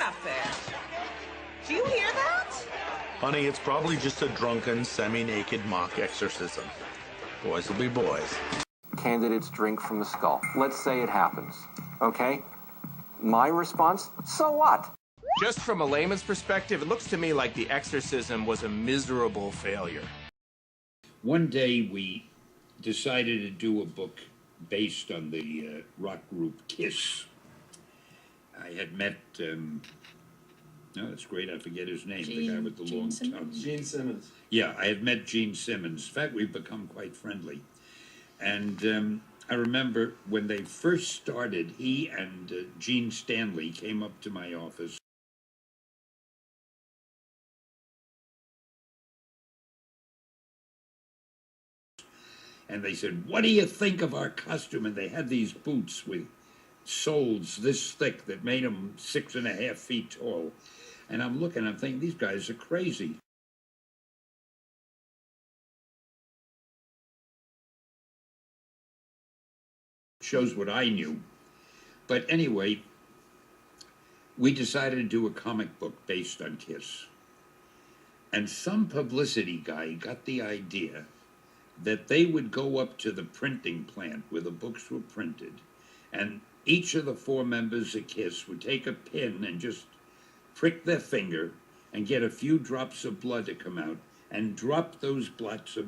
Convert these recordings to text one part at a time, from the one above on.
up there? Do you hear that? Honey, it's probably just a drunken, semi-naked mock exorcism. Boys will be boys. Candidates drink from the skull. Let's say it happens, okay? My response, so what? Just from a layman's perspective, it looks to me like the exorcism was a miserable failure. One day we decided to do a book based on the rock group Kiss. I had met, no, that's great, I forget his name, the guy with the long tongue. Gene Simmons. Yeah, I had met Gene Simmons. In fact, we've become quite friendly. And I remember when they first started, he and Gene Stanley came up to my office. And they said, what do you think of our costume? And they had these boots with soles this thick that made them 6.5 feet tall. And I'm looking, I'm thinking, these guys are crazy. Shows what I knew. But anyway, we decided to do a comic book based on Kiss. And some publicity guy got the idea that they would go up to the printing plant where the books were printed, and each of the 4 members of Kiss would take a pin and just prick their finger and get a few drops of blood to come out and drop those blobs of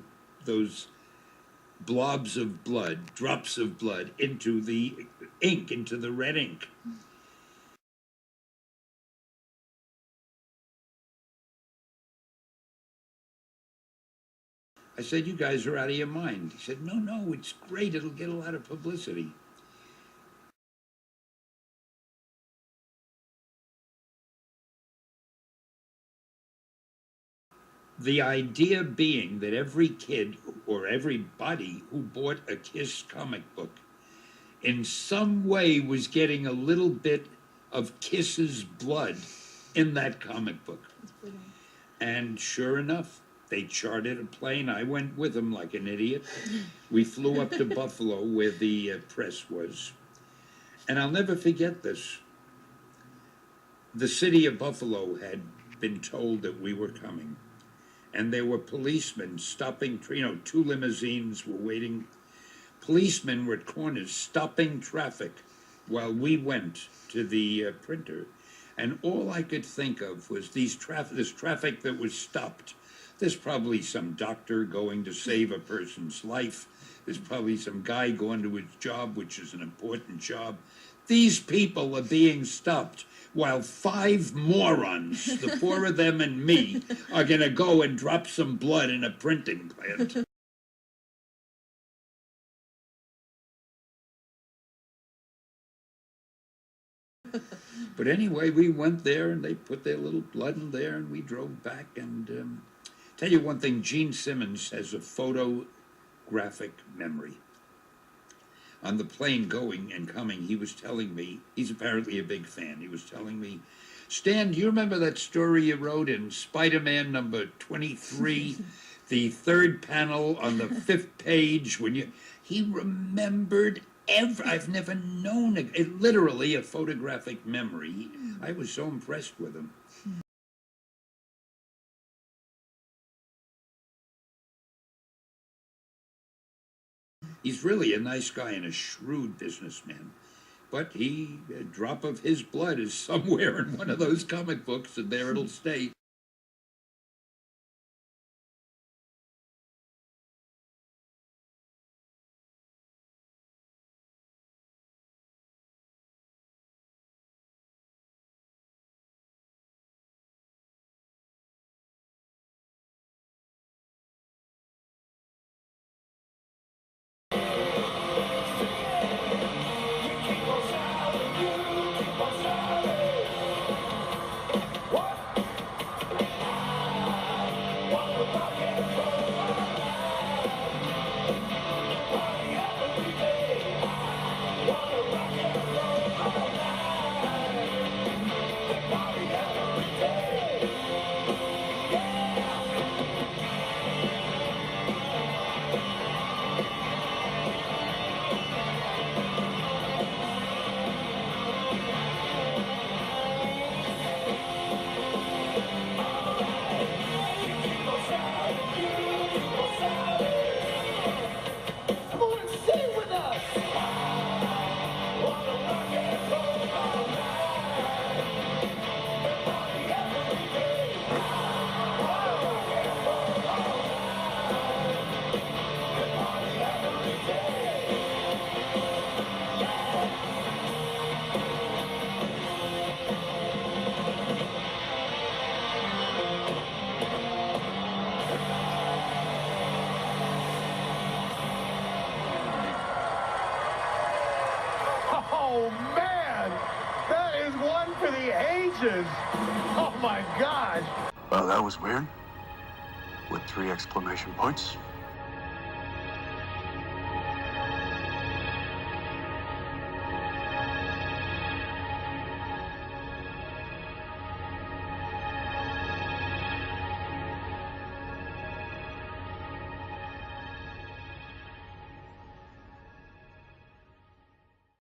blood, drops of blood, into the ink, into the red ink. I said, you guys are out of your mind. He said, no, it's great. It'll get a lot of publicity. The idea being that every kid or everybody who bought a Kiss comic book in some way was getting a little bit of Kiss's blood in that comic book. And sure enough, they chartered a plane. I went with them like an idiot. We flew up to Buffalo where the press was. And I'll never forget this. The city of Buffalo had been told that we were coming. And there were policemen stopping, 2 limousines were waiting. Policemen were at corners stopping traffic while we went to the printer. And all I could think of was this traffic that was stopped. There's probably some doctor going to save a person's life. There's probably some guy going to his job, which is an important job. These people are being stopped while 5 morons, the 4 of them and me, are going to go and drop some blood in a printing plant. But anyway, we went there and they put their little blood in there and we drove back. And tell you one thing, Gene Simmons has a photographic memory. On the plane going and coming, he was telling me, he's apparently a big fan, he was telling me, Stan, do you remember that story you wrote in Spider-Man number 23, the 3rd panel on the 5th page, when you, he remembered I've never known literally a photographic memory. I was so impressed with him. He's really a nice guy and a shrewd businessman. But a drop of his blood is somewhere in one of those comic books, and there it'll stay. for the ages. Oh my gosh. Well, that was weird. With 3 exclamation points.